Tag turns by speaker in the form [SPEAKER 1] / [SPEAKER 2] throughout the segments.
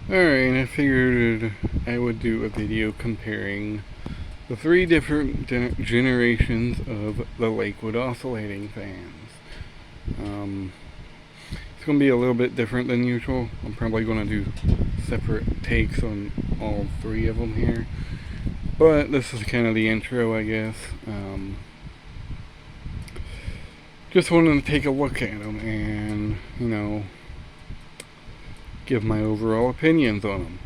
[SPEAKER 1] Alright, I figured I would do a video comparing the three different generations of the Lakewood oscillating fans. It's going to be a little bit different than usual. I'm probably going to do separate takes on all three of them here. But this is kind of the intro, I guess. Just wanted to take a look at them and, give my overall opinions on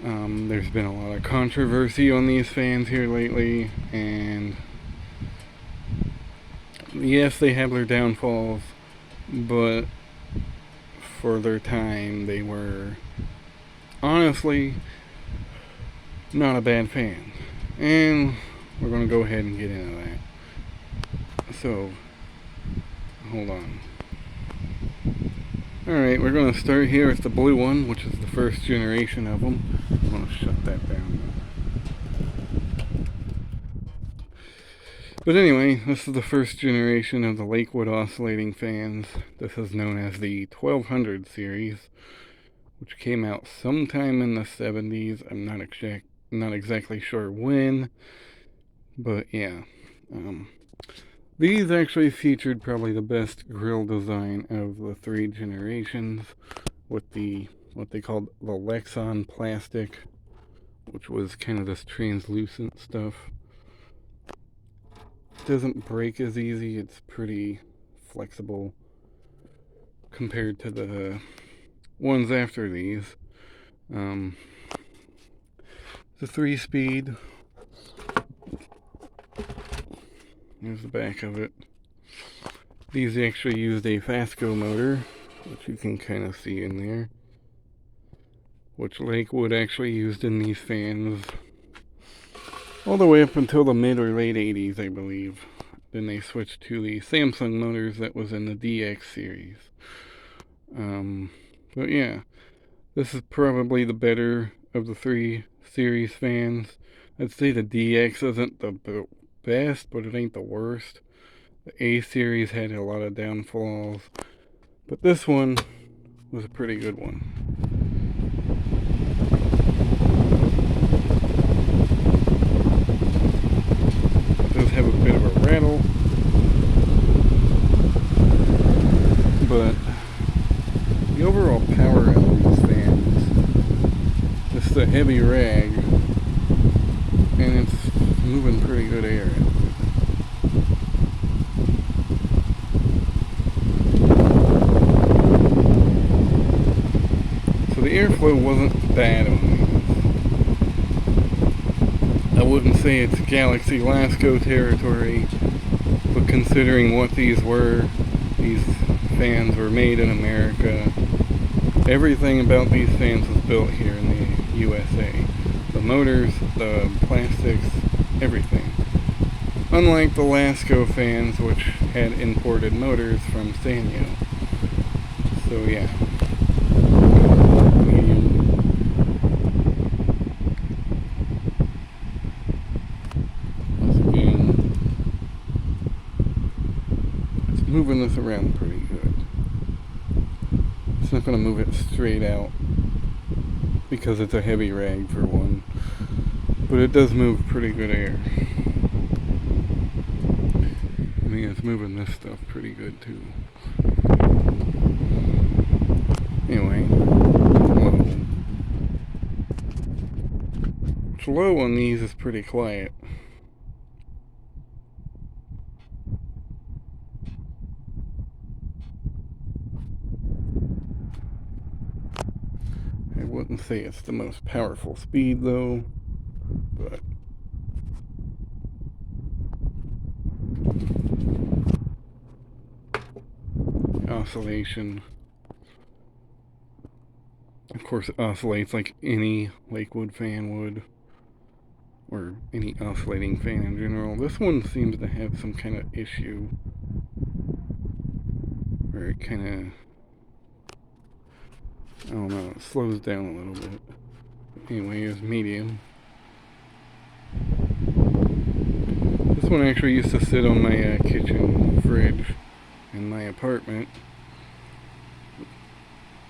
[SPEAKER 1] them. There's been a lot of controversy on these fans here lately, and yes, they have their downfalls, but for their time, they were honestly not a bad fan. And we're going to go ahead and get into that. So, hold on. Alright, we're going to start here with the blue one, which is the first generation of them. I'm going to shut that down. But anyway, this is the first generation of the Lakewood oscillating fans. This is known as the 1200 series, which came out sometime in the 70s. I'm not exactly sure when, but yeah. These actually featured probably the best grill design of the three generations, with what they called the Lexon plastic, which was kind of this translucent stuff. It doesn't break as easy. It's pretty flexible compared to the ones after these. The 3-speed. Here's the back of it. These actually used a Fasco motor, which you can kind of see in there, which Lakewood actually used in these fans all the way up until the mid or late 80s, I believe. Then they switched to the Samsung motors that was in the DX series. But yeah, this is probably the better of the three series fans. I'd say the DX isn't the best, but it ain't the worst. The A series had a lot of downfalls, but this one was a pretty good one. It does have a bit of a rattle, but the overall power out of these fans, it's a heavy rag, and it's moving pretty good air. So the airflow wasn't bad on these. I wouldn't say it's Galaxy Lasco territory, but considering what these were, these fans were made in America. Everything about these fans was built here in the USA. The motors, the plastics, everything. Unlike the Lasco fans, which had imported motors from Sanyo. So yeah. Once again, it's moving this around pretty good. It's not going to move it straight out because it's a heavy rag for one, but it does move pretty good air. I mean, it's moving this stuff pretty good too. Anyway, low. What's low on these is pretty quiet. I wouldn't say it's the most powerful speed though, but oscillation, of course, oscillates like any Lakewood fan would, or any oscillating fan in general. This one seems to have some kind of issue where it kind of, I don't know, it slows down a little bit. Anyway, it's medium. This one actually used to sit on my kitchen fridge in my apartment,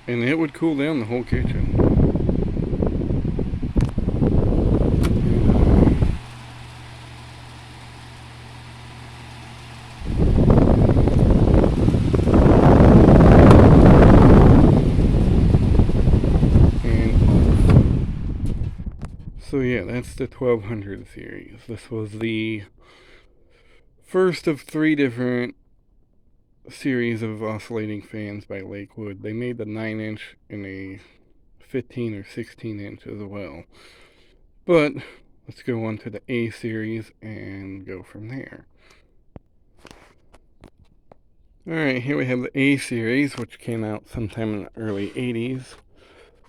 [SPEAKER 1] and it would cool down the whole kitchen. So yeah, that's the 1200 series. This was the first of 3 different series of oscillating fans by Lakewood. They made the 9-inch and a 15 or 16-inch as well. But let's go on to the A series and go from there. Alright, here we have the A series, which came out sometime in the early 80s.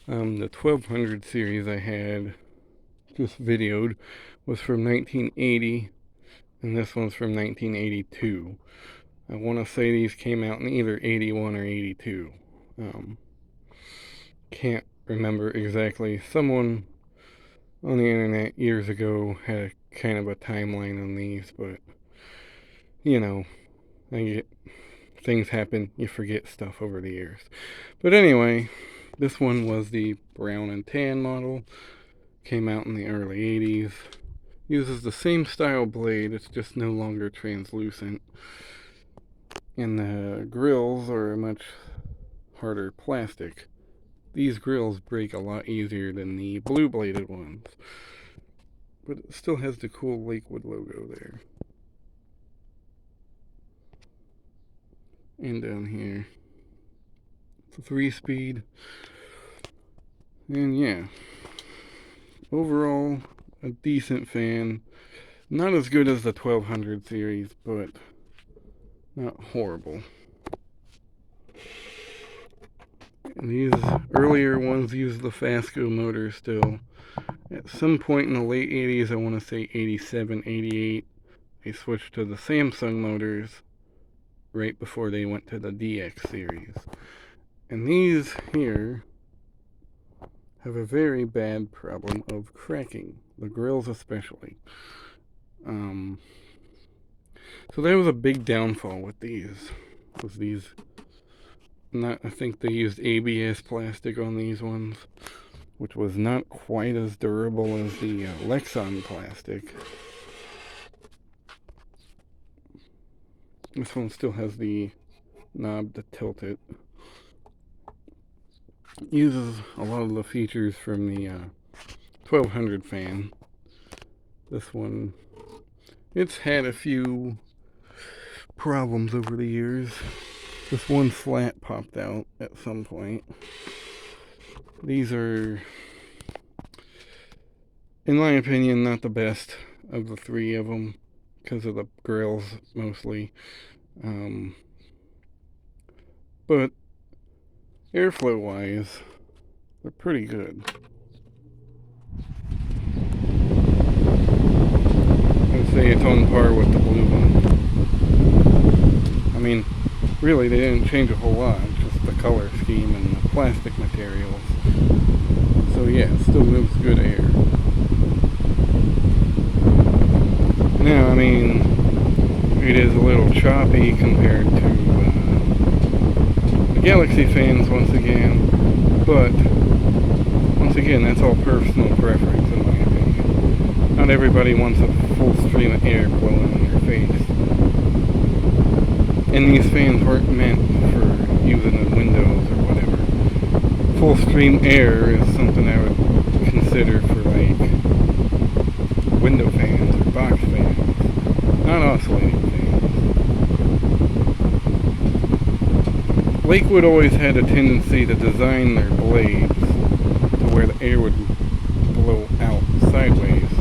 [SPEAKER 1] The 1200 series I had just videoed was from 1980, and this one's from 1982. I want to say these came out in either 81 or 82. Can't remember exactly. Someone on the internet years ago had a kind of a timeline on these, but you know, things happen, you forget stuff over the years. But anyway, this one was the brown and tan model. Came out in the early 80s. Uses the same style blade, it's just no longer translucent. And the grills are a much harder plastic. These grills break a lot easier than the blue bladed ones. But it still has the cool Lakewood logo there. And down here, it's a 3-speed. And yeah, overall, a decent fan. Not as good as the 1200 series, but not horrible. And these earlier ones use the Fastco motor still. At some point in the late 80s, I want to say 87, 88, they switched to the Samsung motors right before they went to the DX series. And these here have a very bad problem of cracking, the grills especially. So that was a big downfall with these. I think they used ABS plastic on these ones, which was not quite as durable as the Lexan plastic. This one still has the knob to tilt it. Uses a lot of the features from the 1200 fan. This one, it's had a few problems over the years. This one slat popped out at some point. These are, in my opinion, not the best of the 3 of them because of the grills mostly. But airflow wise, they're pretty good. I'd say it's on par with the blue one. I mean, really, they didn't change a whole lot, just the color scheme and the plastic materials. So yeah, it still moves good air. Now, I mean, it is a little choppy compared to the Galaxy fans once again, but once again, that's all personal preference in my opinion. Not everybody wants a full stream of air blowing in their face. And these fans weren't meant for using in windows or whatever. Full stream air is something I would consider for like window fans or box fans, not oscillating fans. Lakewood always had a tendency to design their blades to where the air would blow out sideways,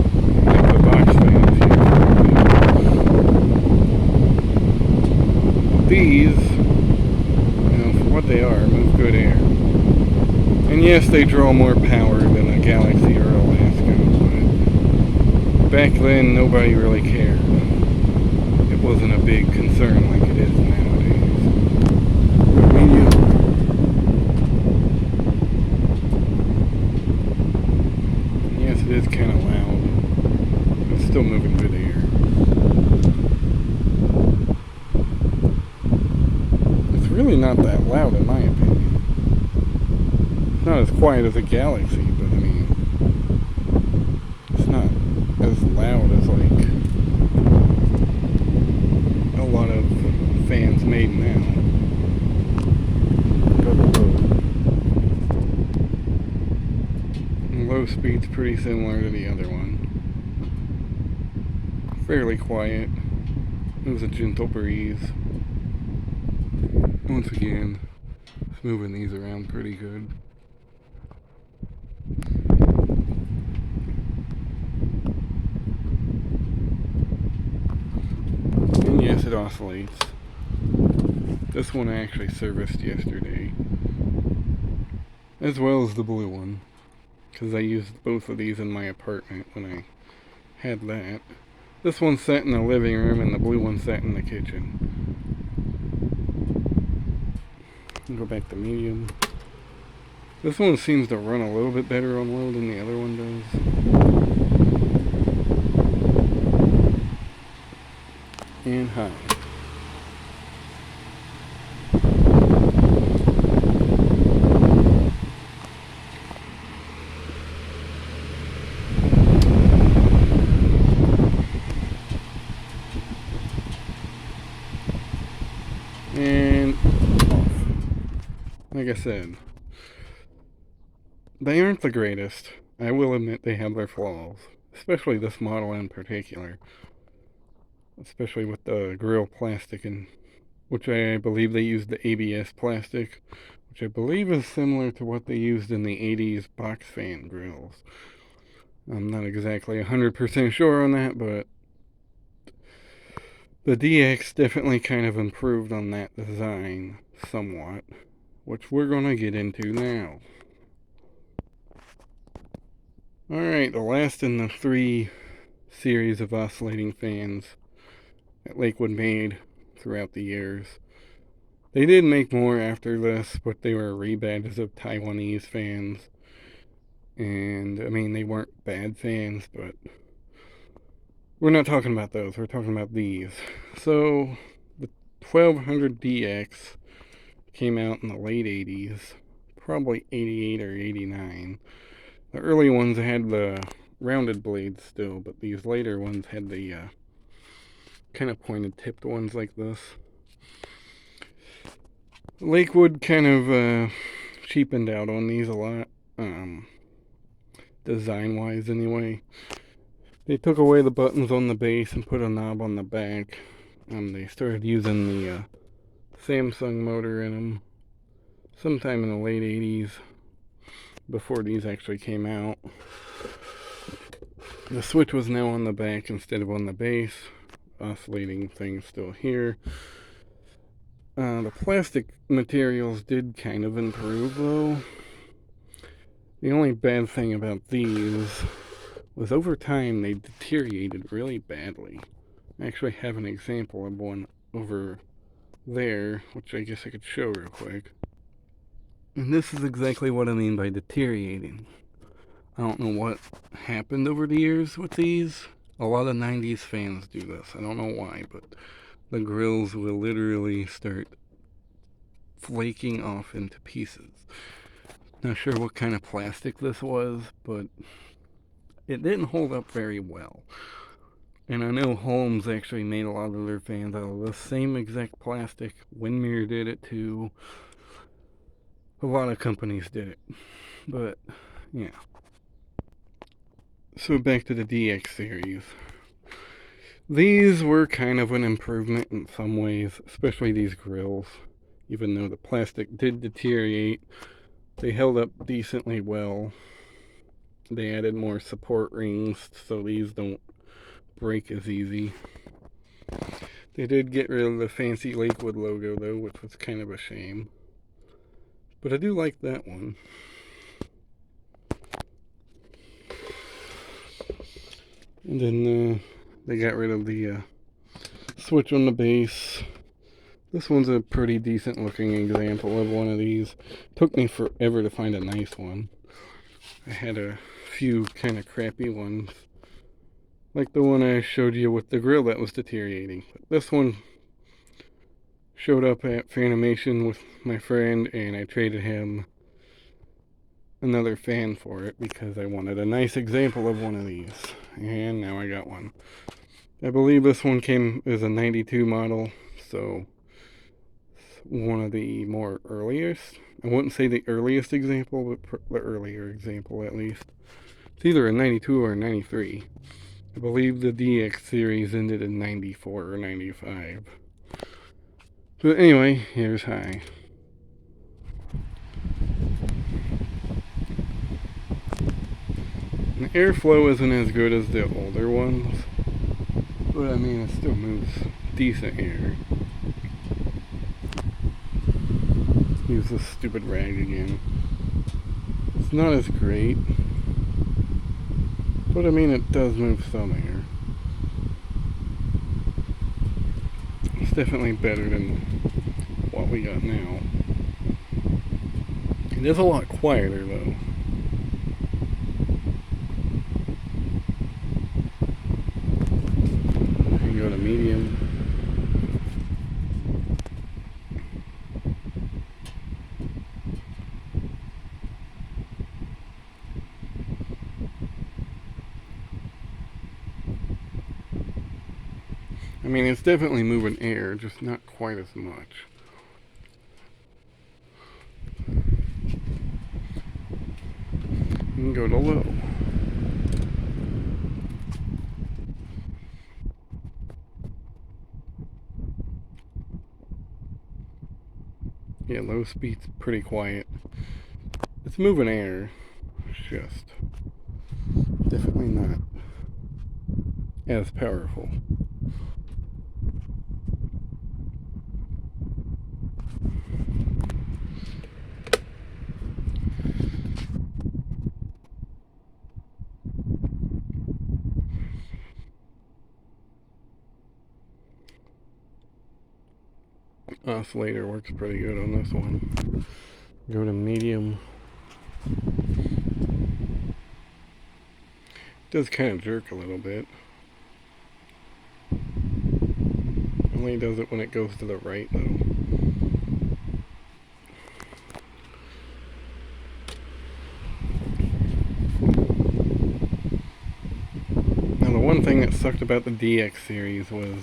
[SPEAKER 1] like the box fans here. These, for what they are, move good air. And yes, they draw more power than a Galaxy or a Lasco, but back then nobody really cared. It wasn't a big concern like it is nowadays. And yes, it is kind of loud. It's still moving good air. Really not that loud in my opinion. It's not as quiet as a Galaxy, but I mean, it's not as loud as like a lot of fans made now. Go to low. And low blow speed's pretty similar to the other one. Fairly quiet. It was a gentle breeze. Once again, it's moving these around pretty good. And yes, it oscillates. This one I actually serviced yesterday, as well as the blue one, because I used both of these in my apartment when I had that. This one sat in the living room and the blue one sat in the kitchen. Go back to medium. This one seems to run a little bit better on low than the other one does. And high. And off. Like I said, they aren't the greatest. I will admit they have their flaws, especially this model in particular. Especially with the grill plastic, and which I believe they used the ABS plastic, which I believe is similar to what they used in the 80s box fan grills. I'm not exactly 100% sure on that, but the DX definitely kind of improved on that design somewhat, which we're going to get into now. Alright, the last in the 3 series of oscillating fans that Lakewood made throughout the years. They did make more after this, but they were rebadges of Taiwanese fans. And, I mean, they weren't bad fans, but we're not talking about those. We're talking about these. So, the 1200 DX came out in the late 80s, probably 88 or 89. The early ones had the rounded blades still, but these later ones had the kind of pointed tipped ones like this. Lakewood kind of cheapened out on these a lot, design wise anyway. They took away the buttons on the base and put a knob on the back. They started using the Samsung motor in them sometime in the late 80s, before these actually came out. The switch was now on the back instead of on the base. Oscillating thing still here. The plastic materials did kind of improve though. The only bad thing about these was over time they deteriorated really badly. I actually have an example of one over there, which I guess I could show real quick. And this is exactly what I mean by deteriorating. I don't know what happened over the years with these. A lot of 90s fans do this. I don't know why, but the grills will literally start flaking off into pieces. Not sure what kind of plastic this was, but it didn't hold up very well. And I know Holmes actually made a lot of their fans out of the same exact plastic. Windmere did it too. A lot of companies did it. But, yeah. So back to the DX series. These were kind of an improvement in some ways, especially these grills. Even though the plastic did deteriorate, they held up decently well. They added more support rings so these don't break as easy. They did get rid of the fancy Lakewood logo though, which was kind of a shame. But I do like that one. And then they got rid of the switch on the base. This one's a pretty decent looking example of one of these. Took me forever to find a nice one. I had a few kind of crappy ones, like the one I showed you with the grill that was deteriorating. But this one showed up at Fanimation with my friend, and I traded him another fan for it because I wanted a nice example of one of these. And now I got one. I believe this one came as a 92 model, so one of the more earliest. I wouldn't say the earliest example, but the earlier example at least. It's either a 92 or a 93. I believe the DX series ended in 94 or 95. But anyway, here's high. The airflow isn't as good as the older ones, but I mean, it still moves decent air. Use this stupid rag again. It's not as great, but I mean, it does move some air. It's definitely better than what we got now. It is a lot quieter though. You go to medium. I mean, it's definitely moving air, just not quite as much. You can go to low. Yeah, low speed's pretty quiet. It's moving air. It's just definitely not as powerful. Oscillator works pretty good on this one. Go to medium. It does kind of jerk a little bit. Only does it when it goes to the right though. Now the one thing that sucked about the DX series was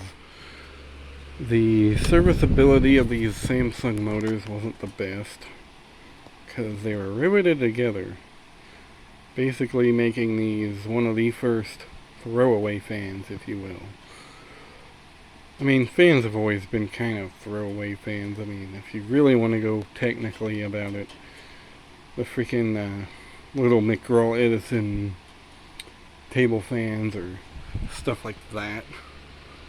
[SPEAKER 1] the serviceability of these Samsung motors wasn't the best, because they were riveted together, basically making these one of the first throwaway fans, if you will. I mean, fans have always been kind of throwaway fans. I mean, if you really want to go technically about it, the freaking little McGraw Edison table fans or stuff like that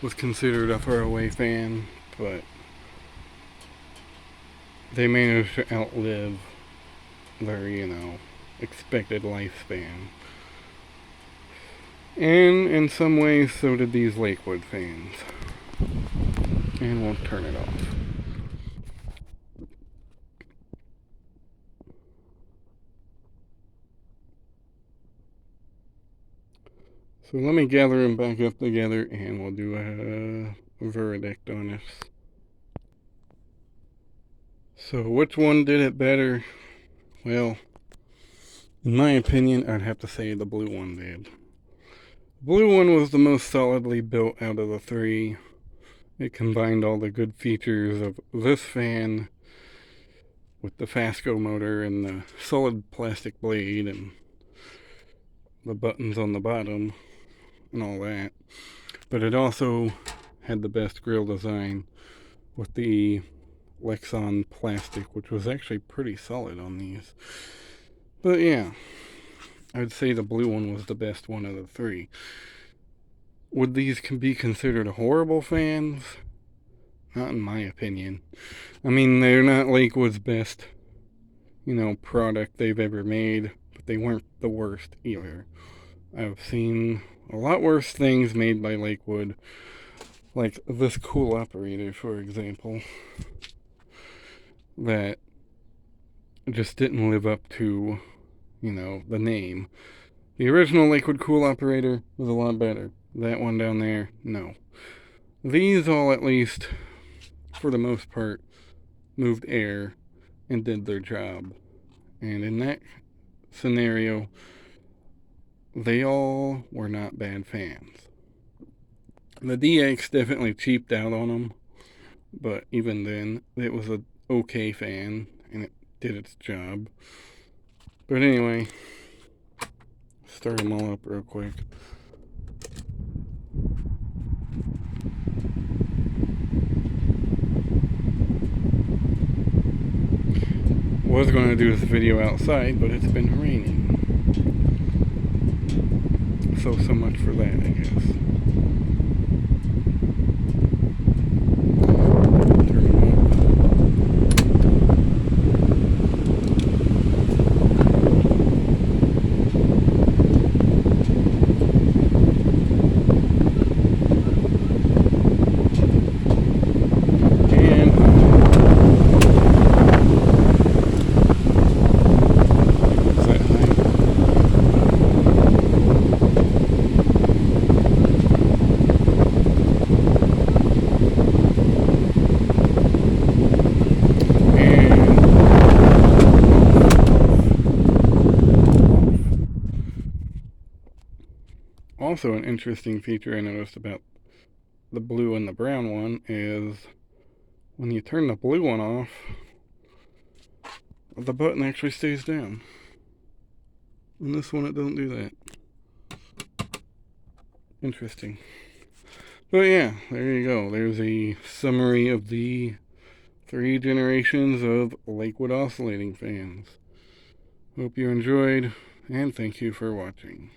[SPEAKER 1] was considered a throwaway fan, but they managed to outlive their, expected lifespan. And in some ways, so did these Lakewood fans. And we'll turn it off. So let me gather them back up together and we'll do a verdict on this. So which one did it better? Well, in my opinion, I'd have to say the blue one did. The blue one was the most solidly built out of the three. It combined all the good features of this fan with the Fasco motor and the solid plastic blade and the buttons on the bottom and all that. But it also had the best grill design with the Lexan plastic, which was actually pretty solid on these. But yeah, I'd say the blue one was the best one of the three. Would these be considered horrible fans? Not in my opinion. I mean, they're not Lakewood's best, product they've ever made, but they weren't the worst either. I've seen a lot worse things made by Lakewood, like this cool operator, for example, that just didn't live up to, the name. The original Lakewood cool operator was a lot better. That one down there, no. These all, at least, for the most part, moved air and did their job. And in that scenario, they all were not bad fans. The DX definitely cheaped out on them, but even then, it was an okay fan, and it did its job. But anyway, start them all up real quick. Was going to do this video outside, but it's been raining. So much for that, I guess. Turn them up. Also, an interesting feature I noticed about the blue and the brown one is when you turn the blue one off, the button actually stays down. And this one, it doesn't do that. Interesting. But yeah, there you go. There's a summary of the 3 generations of Lakewood oscillating fans. Hope you enjoyed, and thank you for watching.